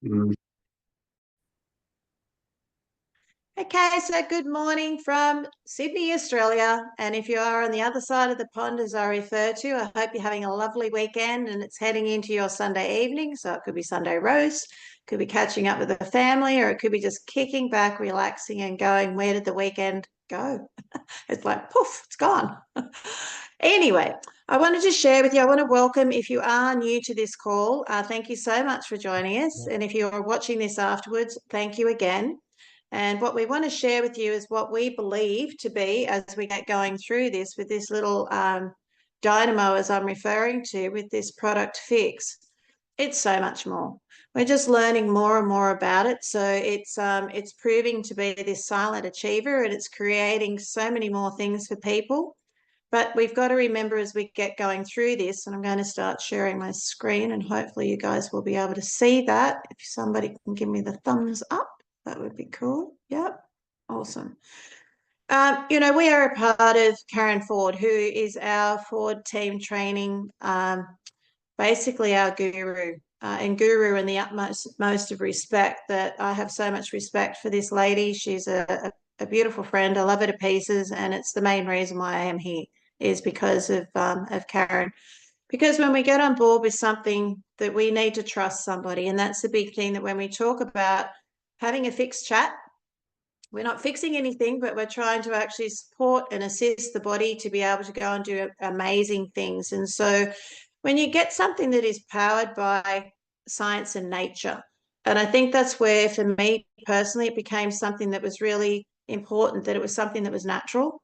Mm. Okay, so good morning from Sydney, Australia. And if you are on the other side of the pond, as I refer to, I hope you're having a lovely weekend and it's heading into your Sunday evening. So it could be Sunday roast, could be catching up with the family, or it could be just kicking back, relaxing, and going, where did the weekend go? It's like, poof, it's gone. Anyway, I wanted to share with you, I want to welcome, if you are new to this call, thank you so much for joining us. And if you're watching this afterwards, thank you again. And what we want to share with you is what we believe to be, as we get going through this, with this little dynamo, as I'm referring to, with this product Phix. It's so much more. We're just learning more and more about it. So it's proving to be this silent achiever, and it's creating so many more things for people. But we've got to remember as we get going through this, and I'm going to start sharing my screen, and hopefully you guys will be able to see that. If somebody can give me the thumbs up, that would be cool. Yep, awesome. We are a part of Karen Ford, who is our Ford team training, basically our guru, and guru in the utmost most of respect. That I have so much respect for this lady. She's a beautiful friend. I love her to pieces, and it's the main reason why I am here is because of Karen. Because when we get on board with something, that we need to trust somebody, and that's the big thing. That when we talk about having a Phix Chat, we're not fixing anything, but we're trying to actually support and assist the body to be able to go and do amazing things. And so when you get something that is powered by science and nature, and I think that's where, for me personally, it became something that was really important, that it was something that was natural.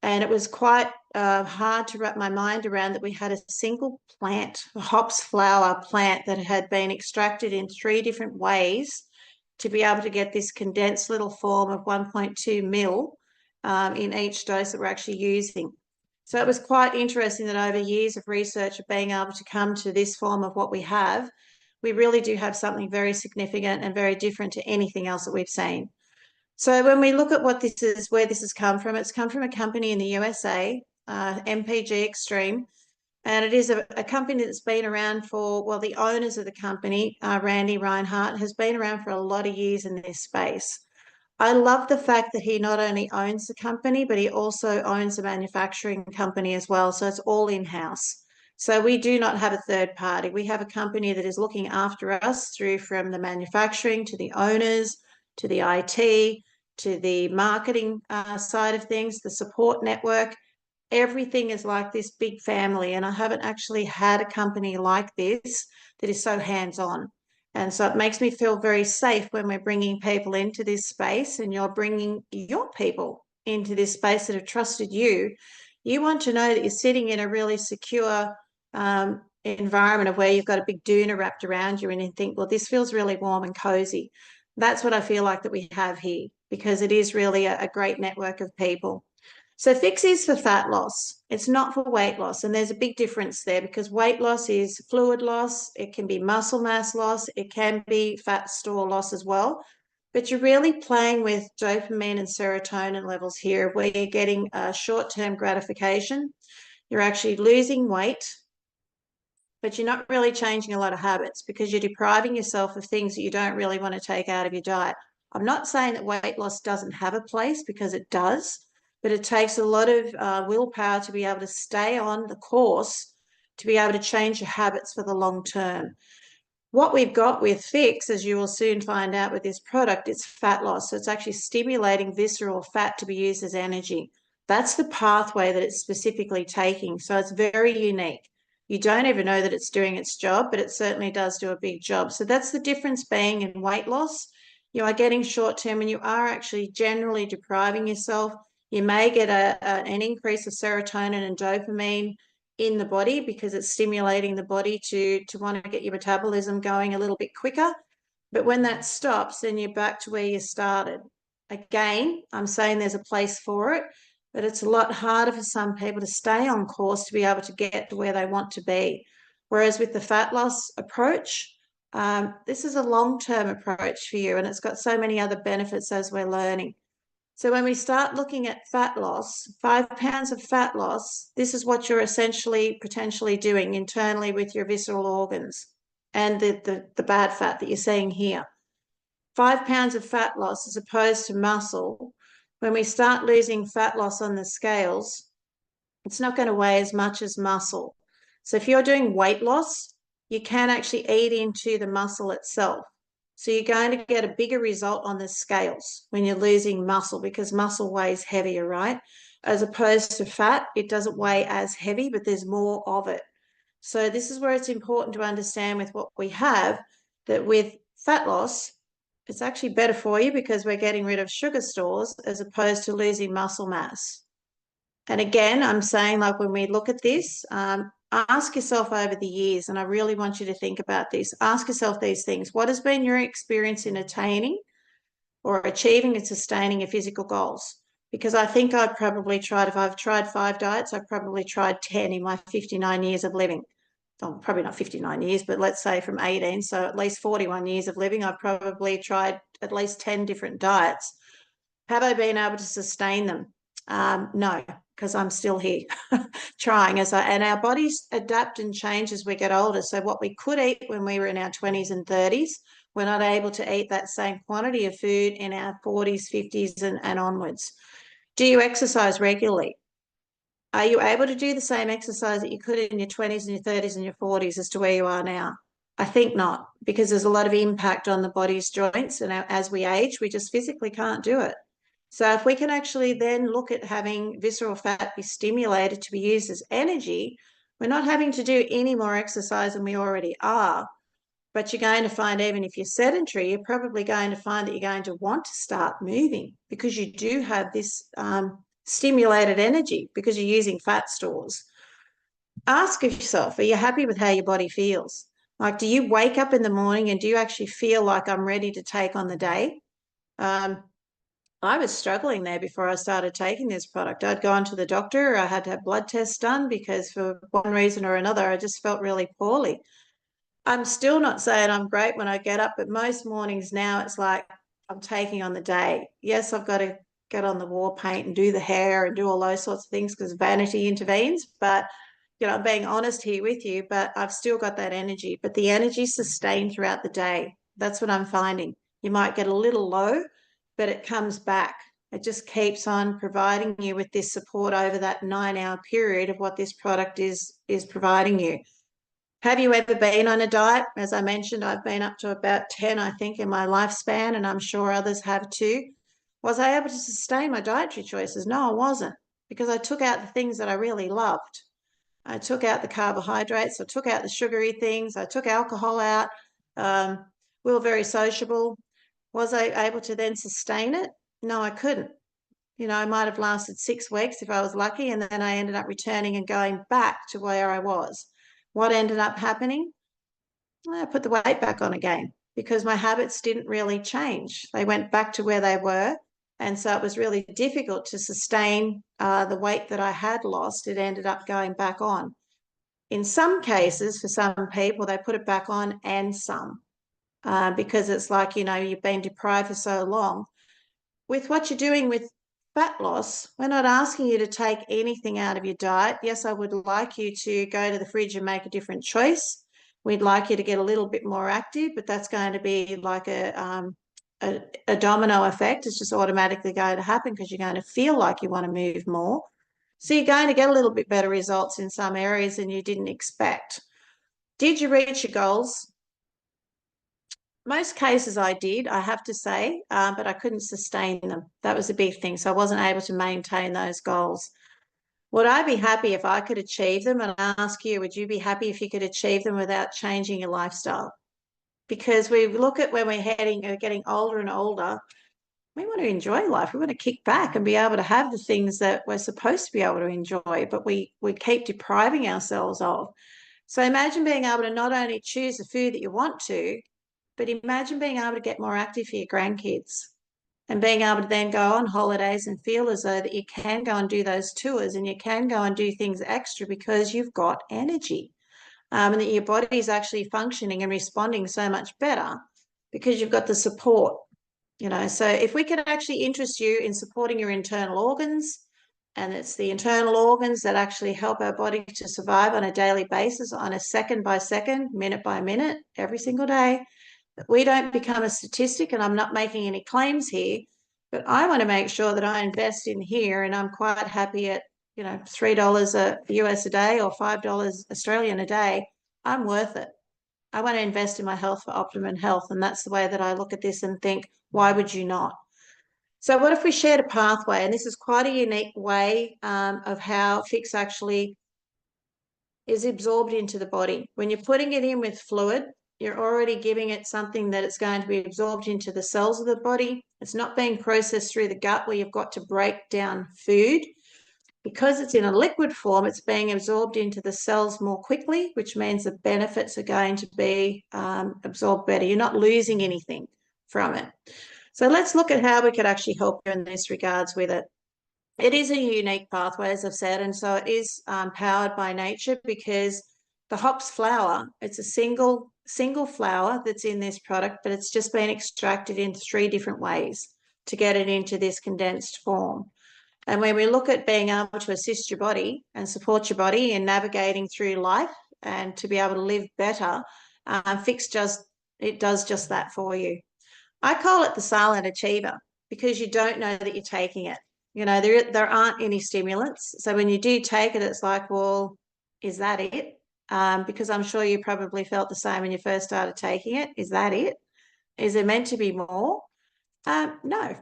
And it was quite hard to wrap my mind around that we had a single plant, a hops flower plant, that had been extracted in three different ways to be able to get this condensed little form of 1.2 mil in each dose that we're actually using. So it was quite interesting that over years of research of being able to come to this form of what we have, we really do have something very significant and very different to anything else that we've seen. So when we look at what this is, where this has come from, it's come from a company in the USA, MPG Extreme, and it is a company that's been around for, well, the owners of the company, Randy Reinhart, has been around for a lot of years in this space. I love the fact that he not only owns the company, but he also owns a manufacturing company as well. So it's all in-house. So we do not have a third party. We have a company that is looking after us through from the manufacturing to the owners, to the IT, to the marketing side of things, the support network. Everything is like this big family. And I haven't actually had a company like this that is so hands-on. And so it makes me feel very safe when we're bringing people into this space, and you're bringing your people into this space that have trusted you. You want to know that you're sitting in a really secure environment of where you've got a big doona wrapped around you, and you think, well, this feels really warm and cozy. That's what I feel like that we have here, because it is really a great network of people. So Phix is for fat loss. It's not for weight loss. And there's a big difference there, because weight loss is fluid loss. It can be muscle mass loss. It can be fat store loss as well. But you're really playing with dopamine and serotonin levels here, where you're getting a short-term gratification. You're actually losing weight, but you're not really changing a lot of habits, because you're depriving yourself of things that you don't really want to take out of your diet. I'm not saying that weight loss doesn't have a place, because it does, but it takes a lot of willpower to be able to stay on the course, to be able to change your habits for the long term. What we've got with Phix, as you will soon find out with this product, it's fat loss. So it's actually stimulating visceral fat to be used as energy. That's the pathway that it's specifically taking. So it's very unique. You don't even know that it's doing its job, but it certainly does do a big job. So that's the difference being in weight loss. You are getting short term, and you are actually generally depriving yourself. You may get an increase of serotonin and dopamine in the body, because it's stimulating the body to want to get your metabolism going a little bit quicker. But when that stops, then you're back to where you started. Again, I'm saying there's a place for it, but it's a lot harder for some people to stay on course to be able to get to where they want to be. Whereas with the fat loss approach, this is a long-term approach for you, and it's got so many other benefits as we're learning. So when we start looking at fat loss, 5 pounds of fat loss, this is what you're essentially potentially doing internally with your visceral organs. and the bad fat that you're seeing here. 5 pounds of fat loss as opposed to muscle. When we start losing fat loss on the scales, it's not going to weigh as much as muscle. So if you're doing weight loss, you can actually eat into the muscle itself. So you're going to get a bigger result on the scales when you're losing muscle, because muscle weighs heavier, right? As opposed to fat, it doesn't weigh as heavy, but there's more of it. So this is where it's important to understand with what we have, that with fat loss, it's actually better for you because we're getting rid of sugar stores as opposed to losing muscle mass. And again, I'm saying, like, when we look at this, ask yourself over the years, and I really want you to think about this. Ask yourself these things. What has been your experience in attaining or achieving and sustaining your physical goals? Because I think I've probably tried, if I've tried 5 diets, I've probably tried 10 in my 59 years of living. Oh, probably not 59 years, but let's say from 18, so at least 41 years of living, I've probably tried at least 10 different diets. Have I been able to sustain them? No, because I'm still here trying. And our bodies adapt and change as we get older. So what we could eat when we were in our 20s and 30s, we're not able to eat that same quantity of food in our 40s, 50s, and onwards. Do you exercise regularly? Are you able to do the same exercise that you could in your 20s and your 30s and your 40s as to where you are now? I think not, because there's a lot of impact on the body's joints, and as we age, we just physically can't do it. So if we can actually then look at having visceral fat be stimulated to be used as energy, we're not having to do any more exercise than we already are. But you're going to find, even if you're sedentary, you're probably going to find that you're going to want to start moving because you do have this stimulated energy because you're using fat stores. Ask yourself, are you happy with how your body feels? Like, do you wake up in the morning and do you actually feel like I'm ready to take on the day? I was struggling there before I started taking this product. I'd gone to the doctor, I had to have blood tests done because for one reason or another, I just felt really poorly. I'm still not saying I'm great when I get up, but most mornings now it's like I'm taking on the day. Yes, I've got to get on the war paint and do the hair and do all those sorts of things because vanity intervenes. But, I'm being honest here with you, but I've still got that energy. But the energy's sustained throughout the day. That's what I'm finding. You might get a little low, but it comes back. It just keeps on providing you with this support over that 9-hour period of what this product is providing you. Have you ever been on a diet? As I mentioned, I've been up to about 10, I think, in my lifespan, and I'm sure others have too. Was I able to sustain my dietary choices? No, I wasn't, because I took out the things that I really loved. I took out the carbohydrates, I took out the sugary things, I took alcohol out. We were very sociable. Was I able to then sustain it? No, I couldn't. I might have lasted 6 weeks if I was lucky, and then I ended up returning and going back to where I was. What ended up happening? I put the weight back on again because my habits didn't really change. They went back to where they were. And so it was really difficult to sustain the weight that I had lost. It ended up going back on. In some cases, for some people, they put it back on and some because it's like, you've been deprived for so long. With what you're doing with fat loss, we're not asking you to take anything out of your diet. Yes, I would like you to go to the fridge and make a different choice. We'd like you to get a little bit more active, but that's going to be like a domino effect. It's just automatically going to happen because you're going to feel like you want to move more. So you're going to get a little bit better results in some areas than you didn't expect. Did you reach your goals? Most cases I did, I have to say, but I couldn't sustain them. That was a big thing. So I wasn't able to maintain those goals. Would I be happy if I could achieve them? And I ask you, would you be happy if you could achieve them without changing your lifestyle? Because we look at when we're getting older and older, we want to enjoy life. We want to kick back and be able to have the things that we're supposed to be able to enjoy, but we keep depriving ourselves of. So imagine being able to not only choose the food that you want to, but imagine being able to get more active for your grandkids and being able to then go on holidays and feel as though that you can go and do those tours and you can go and do things extra because you've got energy and that your body is actually functioning and responding so much better because you've got the support. So if we can actually interest you in supporting your internal organs and it's the internal organs that actually help our body to survive on a daily basis, on a second by second, minute by minute, every single day. We don't become a statistic, and I'm not making any claims here, but I want to make sure that I invest in here, and I'm quite happy at, $3 a US a day or $5 Australian a day. I'm worth it. I want to invest in my health for optimum health, and that's the way that I look at this and think, why would you not? So what if we shared a pathway? And this is quite a unique way of how Phix actually is absorbed into the body. When you're putting it in with fluid, you're already giving it something that it's going to be absorbed into the cells of the body. It's not being processed through the gut where you've got to break down food. Because it's in a liquid form, it's being absorbed into the cells more quickly, which means the benefits are going to be absorbed better. You're not losing anything from it. So let's look at how we could actually help you in this regards with it. It is a unique pathway, as I've said, and so it is powered by nature because the hops flower, it's a single flower that's in this product, but it's just been extracted in 3 different ways to get it into this condensed form. And when we look at being able to assist your body and support your body in navigating through life and to be able to live better, Phix does just that for you. I call it the silent achiever because you don't know that you're taking it. There aren't any stimulants. So when you do take it, it's like, well, is that it? Because I'm sure you probably felt the same when you first started taking it. Is that it? Is there meant to be more? No.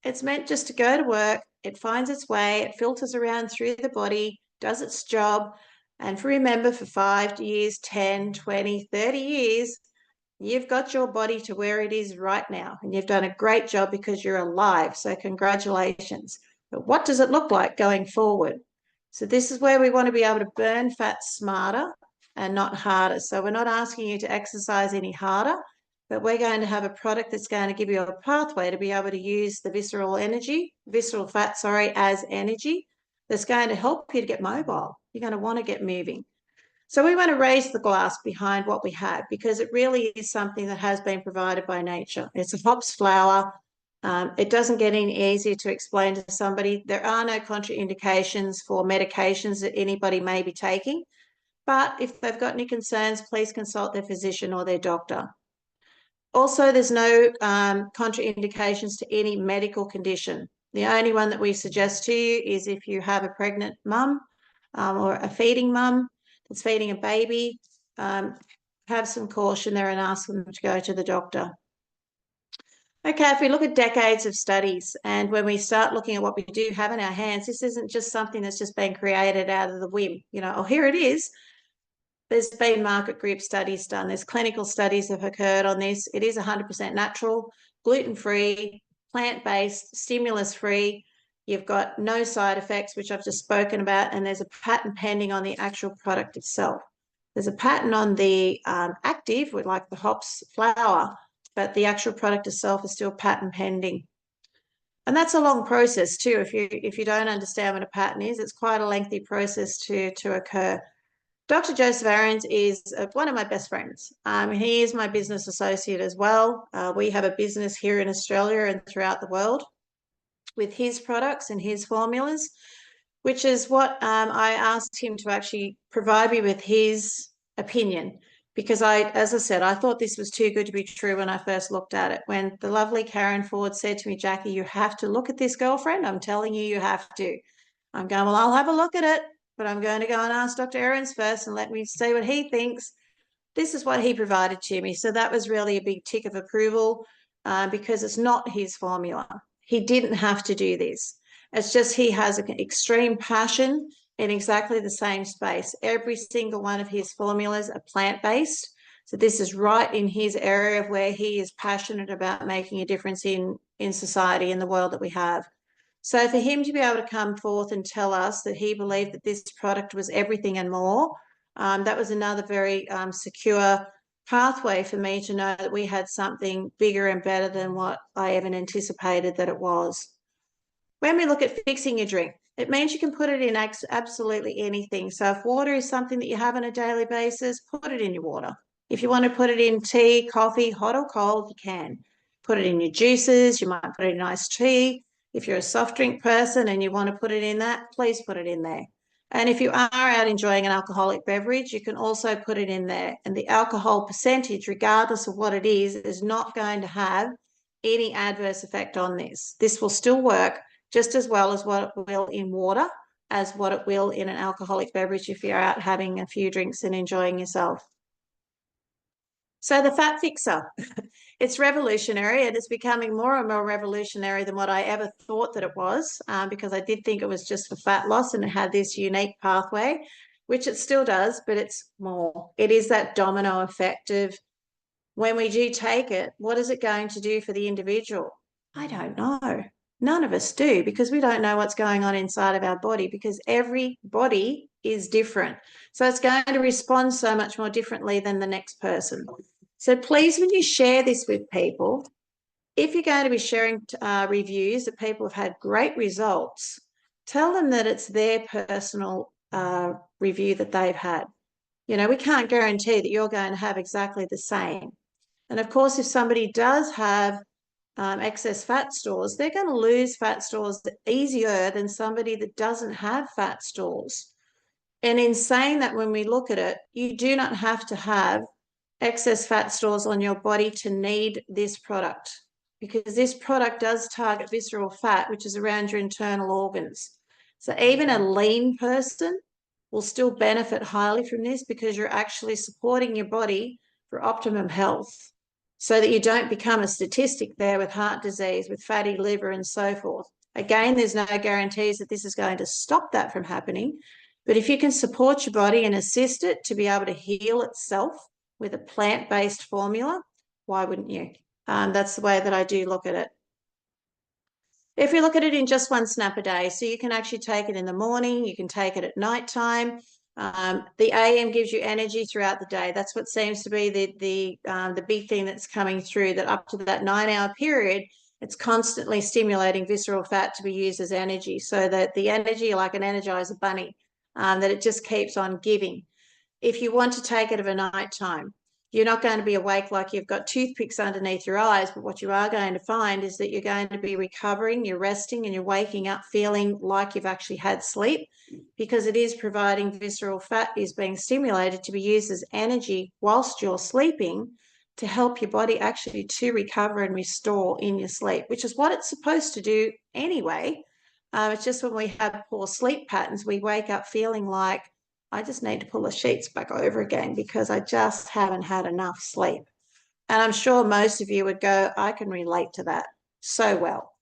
It's meant just to go to work. It finds its way. It filters around through the body, does its job. And remember, for 5 years, 10, 20, 30 years, you've got your body to where it is right now. And you've done a great job because you're alive. So congratulations. But what does it look like going forward? So this is where we want to be able to burn fat smarter and not harder. So we're not asking you to exercise any harder, but we're going to have a product that's going to give you a pathway to be able to use the visceral fat, as energy that's going to help you to get mobile. You're going to want to get moving. So we want to raise the glass behind what we have because it really is something that has been provided by nature. It's a hops flower. It doesn't get any easier to explain to somebody. There are no contraindications for medications that anybody may be taking, but if they've got any concerns, please consult their physician or their doctor. Also, there's no contraindications to any medical condition. The only one that we suggest to you is if you have a pregnant mum or a feeding mum that's feeding a baby, have some caution there and ask them to go to the doctor. Okay, if we look at decades of studies and when we start looking at what we do have in our hands, this isn't just something that's just been created out of the whim, oh, here it is. There's been market group studies done. There's clinical studies that have occurred on this. It is 100% natural, gluten-free, plant-based, stimulus-free. You've got no side effects, which I've just spoken about, and there's a patent pending on the actual product itself. There's a patent on the active, with like the hops flower, but the actual product itself is still patent pending. And that's a long process too. If you don't understand what a patent is, it's quite a lengthy process to occur. Dr. Joseph Aarons is one of my best friends. He is my business associate as well. We have a business here in Australia and throughout the world with his products and his formulas, which is what I asked him to actually provide me with his opinion. Because as I said, I thought this was too good to be true when I first looked at it. When the lovely Karen Ford said to me, Jackie, you have to look at this, girlfriend. I'm telling you, you have to. I'm going, well, I'll have a look at it, but I'm going to go and ask Dr. Aarons first and let me see what he thinks. This is what he provided to me. So that was really a big tick of approval because it's not his formula. He didn't have to do this. It's just he has an extreme passion in exactly the same space. Every single one of his formulas are plant-based. So this is right in his area of where he is passionate about making a difference in society, in the world that we have. So for him to be able to come forth and tell us that he believed that this product was everything and more, that was another very secure pathway for me to know that we had something bigger and better than what I even anticipated that it was. When we look at fixing your drink, it means you can put it in absolutely anything. So if water is something that you have on a daily basis, put it in your water. If you want to put it in tea, coffee, hot or cold, you can. Put it in your juices. You might put it in iced tea. If you're a soft drink person and you want to put it in that, please put it in there. And if you are out enjoying an alcoholic beverage, you can also put it in there. And the alcohol percentage, regardless of what it is not going to have any adverse effect on this. This will still work just as well as what it will in water, as what it will in an alcoholic beverage if you're out having a few drinks and enjoying yourself. So the fat fixer, it's revolutionary and it's becoming more and more revolutionary than what I ever thought that it was, because I did think it was just for fat loss and it had this unique pathway, which it still does, but it's more. It is that domino effect of when we do take it, what is it going to do for the individual? I don't know. None of us do, because we don't know what's going on inside of our body, because every body is different. So it's going to respond so much more differently than the next person. So please, when you share this with people, if you're going to be sharing reviews that people have had great results, tell them that it's their personal review that they've had. You know, we can't guarantee that you're going to have exactly the same. And of course, if somebody does have excess fat stores, they're going to lose fat stores easier than somebody that doesn't have fat stores. And in saying that, when we look at it, you do not have to have excess fat stores on your body to need this product, because this product does target visceral fat, which is around your internal organs. So even a lean person will still benefit highly from this, because you're actually supporting your body for optimum health, so that you don't become a statistic there with heart disease, with fatty liver and so forth. Again, there's no guarantees that this is going to stop that from happening. But if you can support your body and assist it to be able to heal itself with a plant-based formula, why wouldn't you? That's the way that I do look at it. If you look at it in just one snap a day, so you can actually take it in the morning, you can take it at nighttime. The AM gives you energy throughout the day. That's what seems to be the big thing that's coming through, that up to that 9-hour period, it's constantly stimulating visceral fat to be used as energy, so that the energy, like an Energizer bunny, that it just keeps on giving. If you want to take it of a night time, you're not going to be awake like you've got toothpicks underneath your eyes, but what you are going to find is that you're going to be recovering, you're resting, and you're waking up feeling like you've actually had sleep, because it is providing visceral fat is being stimulated to be used as energy whilst you're sleeping, to help your body actually to recover and restore in your sleep, which is what it's supposed to do anyway. It's just when we have poor sleep patterns, we wake up feeling like, I just need to pull the sheets back over again because I just haven't had enough sleep. And I'm sure most of you would go, I can relate to that so well.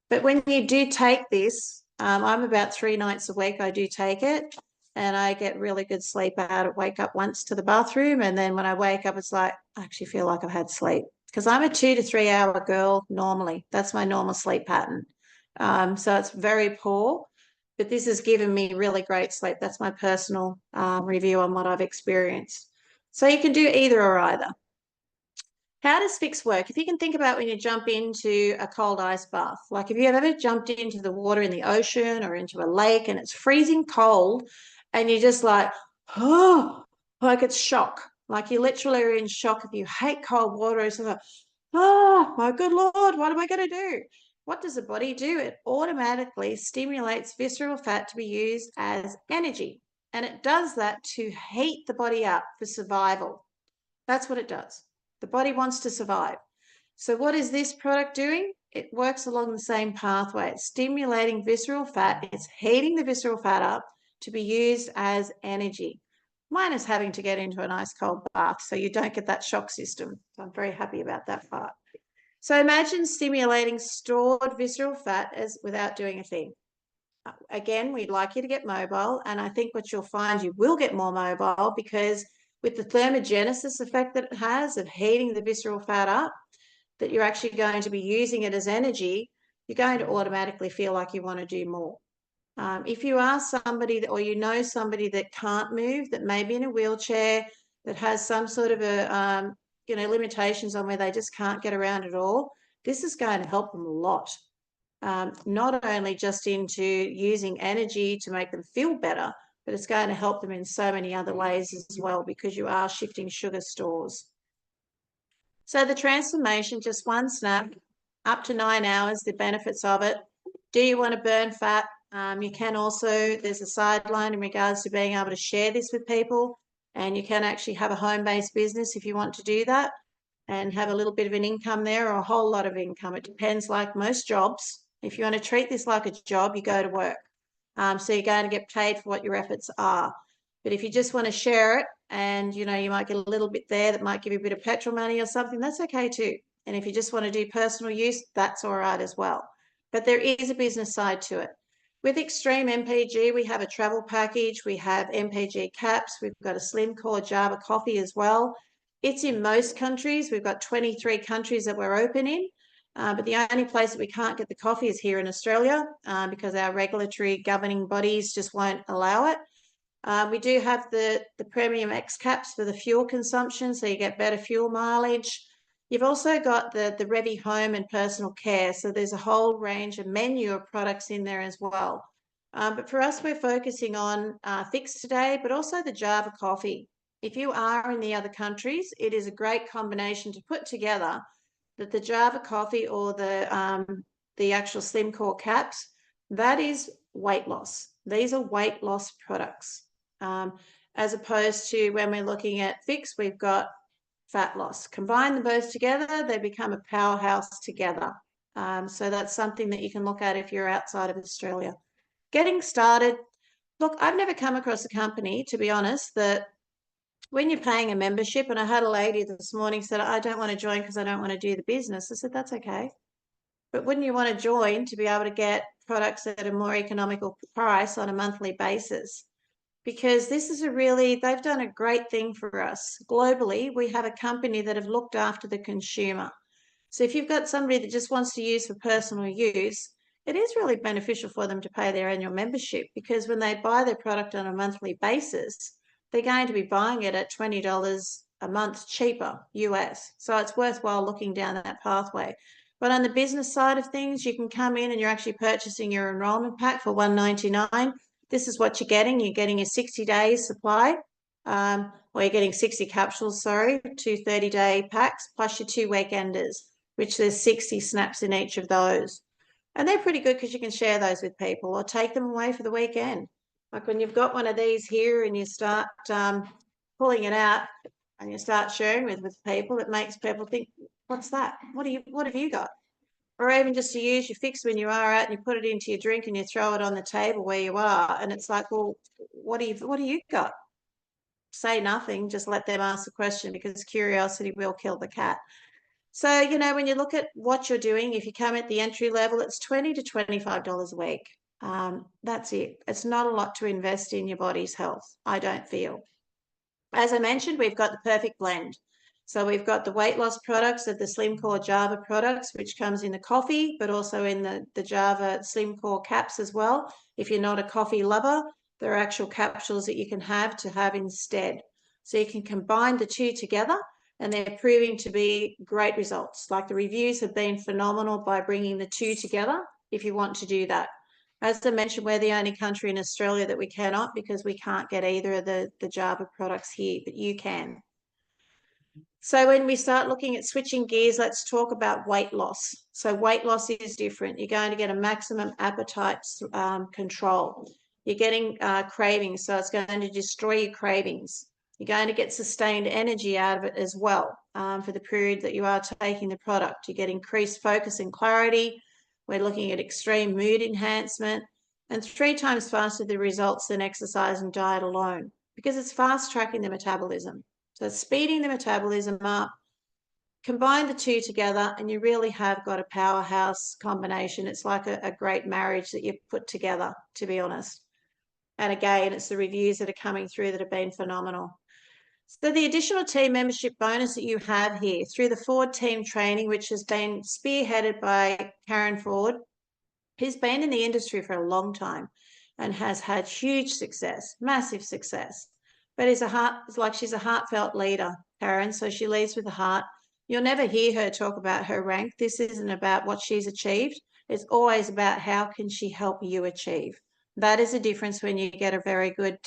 But when you do take this, I'm about 3 nights a week, I do take it, and I get really good sleep out. I wake up once to the bathroom, and then when I wake up, it's like, I actually feel like I've had sleep, because I'm a 2 to 3 hour girl normally. That's my normal sleep pattern. So it's very poor, but this has given me really great sleep. That's my personal review on what I've experienced. So you can do either or either. How does Phix work? If you can think about when you jump into a cold ice bath, like if you've ever jumped into the water in the ocean or into a lake and it's freezing cold and you're just like, oh, like it's shock. Like you literally are in shock. If you hate cold water, it's like, oh, my good Lord, what am I going to do? What does the body do? It automatically stimulates visceral fat to be used as energy. And it does that to heat the body up for survival. That's what it does. The body wants to survive. So what is this product doing? It works along the same pathway. It's stimulating visceral fat. It's heating the visceral fat up to be used as energy, minus having to get into an ice cold bath, so you don't get that shock system. So I'm very happy about that part. So imagine stimulating stored visceral fat as without doing a thing. Again, we'd like you to get mobile, and I think what you'll find, you will get more mobile, because with the thermogenesis effect that it has of heating the visceral fat up, that you're actually going to be using it as energy, you're going to automatically feel like you want to do more. If you are somebody that, or you know somebody that can't move, that may be in a wheelchair, that has some sort of a, limitations on where they just can't get around at all, this is going to help them a lot. Not only just into using energy to make them feel better, but it's going to help them in so many other ways as well, because you are shifting sugar stores. So the transformation, just one snap, up to 9 hours, the benefits of it. Do you want to burn fat? You can also, there's a sideline in regards to being able to share this with people, and you can actually have a home-based business if you want to do that and have a little bit of an income there or a whole lot of income. It depends, like most jobs. If you want to treat this like a job, you go to work. So you're going to get paid for what your efforts are. But if you just want to share it and, you might get a little bit there that might give you a bit of petrol money or something, that's okay too. And if you just want to do personal use, that's all right as well. But there is a business side to it. With Extreme MPG, we have a travel package. We have MPG caps. We've got a slim core Java coffee as well. It's in most countries. We've got 23 countries that we're open in. But the only place that we can't get the coffee is here in Australia because our regulatory governing bodies just won't allow it. We do have the premium X caps for the fuel consumption, so you get better fuel mileage. You've also got the Revy Home and Personal Care, so there's a whole range of menu of products in there as well. But for us, we're focusing on Phix today, but also the Java coffee. If you are in the other countries, it is a great combination to put together that the Java coffee or the actual slim core caps, that is weight loss. These are weight loss products. As opposed to when we're looking at Phix, we've got fat loss. Combine them both together, they become a powerhouse together. So that's something that you can look at if you're outside of Australia. Getting started. Look, I've never come across a company, to be honest, that when you're paying a membership, and I had a lady this morning said, I don't want to join because I don't want to do the business. I said, that's okay. But wouldn't you want to join to be able to get products at a more economical price on a monthly basis? Because this is they've done a great thing for us. Globally, we have a company that have looked after the consumer. So if you've got somebody that just wants to use for personal use, it is really beneficial for them to pay their annual membership because when they buy their product on a monthly basis, they're going to be buying it at $20 a month cheaper US. So it's worthwhile looking down that pathway. But on the business side of things, you can come in and you're actually purchasing your enrollment pack for $199. This is what you're getting. You're getting a 60 days supply, or you're getting 60 capsules, sorry, 2 30-day packs, plus your 2 weekenders, which there's 60 snaps in each of those. And they're pretty good because you can share those with people or take them away for the weekend. Like when you've got one of these here and you start pulling it out and you start sharing with people, it makes people think, what's that? What have you got? Or even just to use your Phix when you are out and you put it into your drink and you throw it on the table where you are. And it's like, well, what do you got? Say nothing, just let them ask the question because curiosity will kill the cat. So, when you look at what you're doing, if you come at the entry level, it's $20 to $25 a week. That's it. It's not a lot to invest in your body's health, I don't feel. As I mentioned, we've got the perfect blend. So we've got the weight loss products of the Slim Core Java products, which comes in the coffee, but also in the Java Slim Core caps as well. If you're not a coffee lover, there are actual capsules that you can have instead. So you can combine the two together and they're proving to be great results. Like the reviews have been phenomenal by bringing the two together if you want to do that. As I mentioned, we're the only country in Australia that we cannot because we can't get either of the Java products here, but you can. So when we start looking at switching gears, let's talk about weight loss. So weight loss is different. You're going to get a maximum appetite control. You're getting cravings, so it's going to destroy your cravings. You're going to get sustained energy out of it as well for the period that you are taking the product. You get increased focus and clarity. We're looking at extreme mood enhancement and 3 times faster the results than exercise and diet alone because it's fast tracking the metabolism. So speeding the metabolism up, combine the two together and you really have got a powerhouse combination. It's like a great marriage that you've put together, to be honest. And again, it's the reviews that are coming through that have been phenomenal. So the additional team membership bonus that you have here through the Ford team training, which has been spearheaded by Karen Ford, who's been in the industry for a long time and has had huge success, massive success. But she's a heartfelt leader, Karen, so she leads with the heart. You'll never hear her talk about her rank. This isn't about what she's achieved. It's always about how can she help you achieve. That is the difference when you get a very good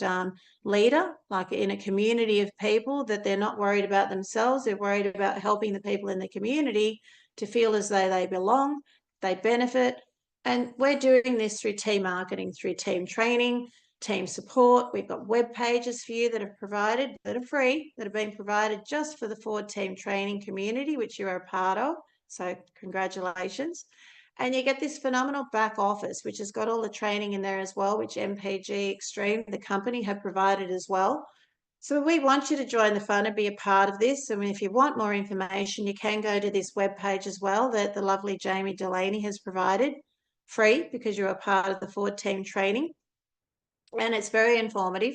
leader, like in a community of people, that they're not worried about themselves. They're worried about helping the people in the community to feel as though they belong, they benefit, And we're doing this through team marketing, through team training, team support. We've got web pages for you that are provided, that are free, that have been provided just for the Ford team training community, which you are a part of. So congratulations. And you get this phenomenal back office, which has got all the training in there as well, which MPG Extreme, the company, have provided as well. So we want you to join the fun and be a part of this. I mean, if you want more information, you can go to this webpage as well that the lovely Jamie Delaney has provided, free, because you're a part of the Ford team training. And it's very informative.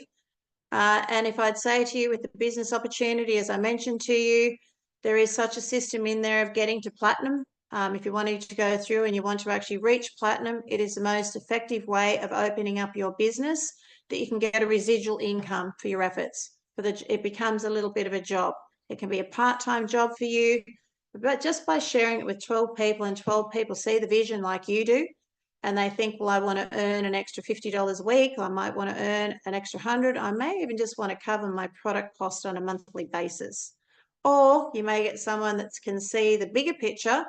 And if I'd say to you with the business opportunity, as I mentioned to you, there is such a system in there of getting to platinum. If you wanted to go through and you want to actually reach platinum, it is the most effective way of opening up your business that you can get a residual income for your efforts. It becomes a little bit of a job. It can be a part-time job for you, but just by sharing it with 12 people and 12 people see the vision like you do, and they think, well, I want to earn an extra $50 a week. I might want to earn an extra 100. I may even just want to cover my product cost on a monthly basis. Or you may get someone that can see the bigger picture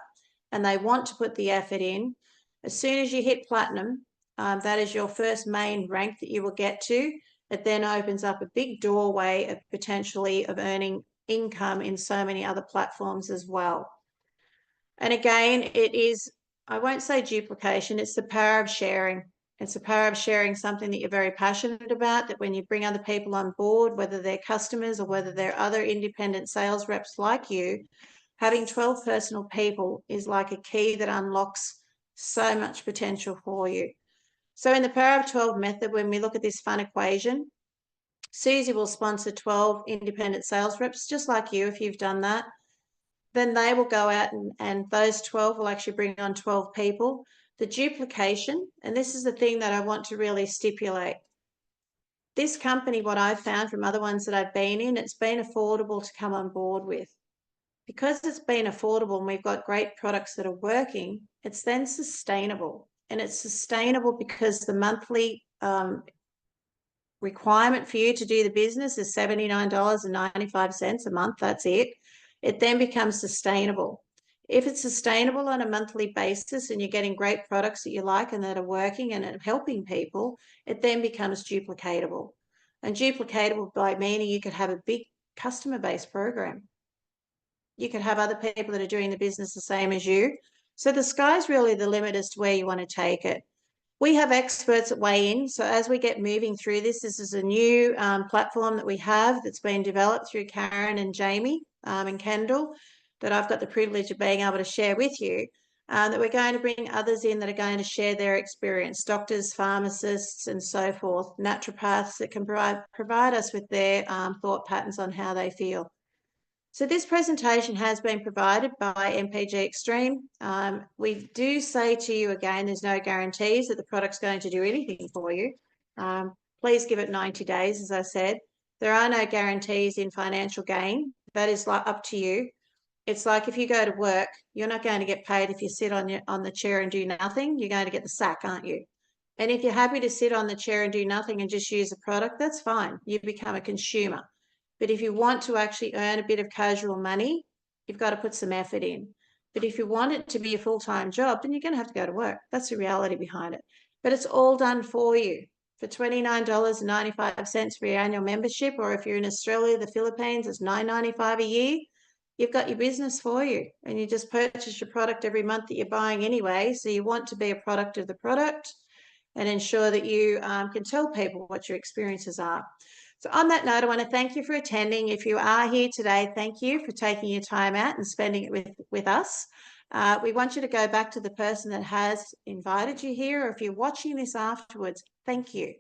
and they want to put the effort in. As soon as you hit platinum, that is your first main rank that you will get to. It then opens up a big doorway of potentially of earning income in so many other platforms as well. And again, it is, I won't say duplication, it's the power of sharing. It's the power of sharing something that you're very passionate about, that when you bring other people on board, whether they're customers or whether they're other independent sales reps like you, having 12 personal people is like a key that unlocks so much potential for you. So in the power of 12 method, when we look at this fun equation, Susie will sponsor 12 independent sales reps, just like you, if you've done that. Then they will go out and those 12 will actually bring on 12 people. The duplication, and this is the thing that I want to really stipulate. This company, what I've found from other ones that I've been in, it's been affordable to come on board with. Because it's been affordable and we've got great products that are working, it's then sustainable. And it's sustainable because the monthly requirement for you to do the business is $79.95 a month. That's it. It then becomes sustainable. If it's sustainable on a monthly basis and you're getting great products that you like and that are working and are helping people, it then becomes duplicatable. And duplicatable by meaning you could have a big customer-based program. You could have other people that are doing the business the same as you. So the sky's really the limit as to where you want to take it. We have experts that weigh in. So as we get moving through this is a new platform that we have that's been developed through Karen and Jamie and Kendall that I've got the privilege of being able to share with you, that we're going to bring others in that are going to share their experience, doctors, pharmacists, and so forth, naturopaths that can provide us with their thought patterns on how they feel. So this presentation has been provided by MPG Extreme. We do say to you again, there's no guarantees that the product's going to do anything for you. Please give it 90 days, as I said. There are no guarantees in financial gain. That is up to you. It's like if you go to work, you're not going to get paid if you sit on the chair and do nothing. You're going to get the sack, aren't you? And if you're happy to sit on the chair and do nothing and just use a product, that's fine. You become a consumer. But if you want to actually earn a bit of casual money, you've got to put some effort in. But if you want it to be a full-time job, then you're going to have to go to work. That's the reality behind it. But it's all done for you for $29.95 for your annual membership, or if you're in Australia, the Philippines, it's $9.95 a year. You've got your business for you, and you just purchase your product every month that you're buying anyway. So you want to be a product of the product and ensure that you can tell people what your experiences are. So on that note, I want to thank you for attending. If you are here today, thank you for taking your time out and spending it with us. We want you to go back to the person that has invited you here, or if you're watching this afterwards, thank you.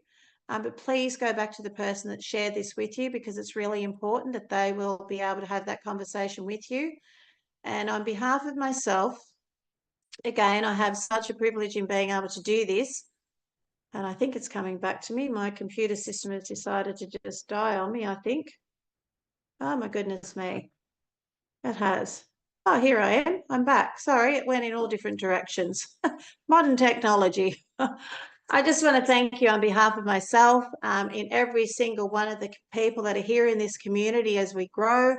But please go back to the person that shared this with you, because it's really important that they will be able to have that conversation with you. And on behalf of myself, again, I have such a privilege in being able to do this. And I think it's coming back to me. My computer system has decided to just die on me, I think. Oh, my goodness me. It has. Oh, here I am. I'm back. Sorry, it went in all different directions. Modern technology. I just want to thank you on behalf of myself, in every single one of the people that are here in this community as we grow.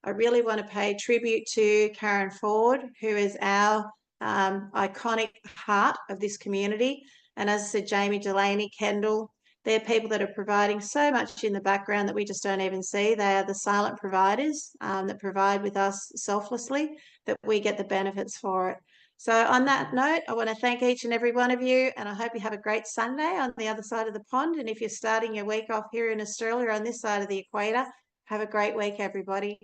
I really want to pay tribute to Karen Ford, who is our iconic heart of this community. And as I said, Jamie, Delaney, Kendall, they're people that are providing so much in the background that we just don't even see. They are the silent providers that provide with us selflessly, that we get the benefits for it. So on that note, I want to thank each and every one of you, and I hope you have a great Sunday on the other side of the pond. And if you're starting your week off here in Australia on this side of the equator, have a great week, everybody.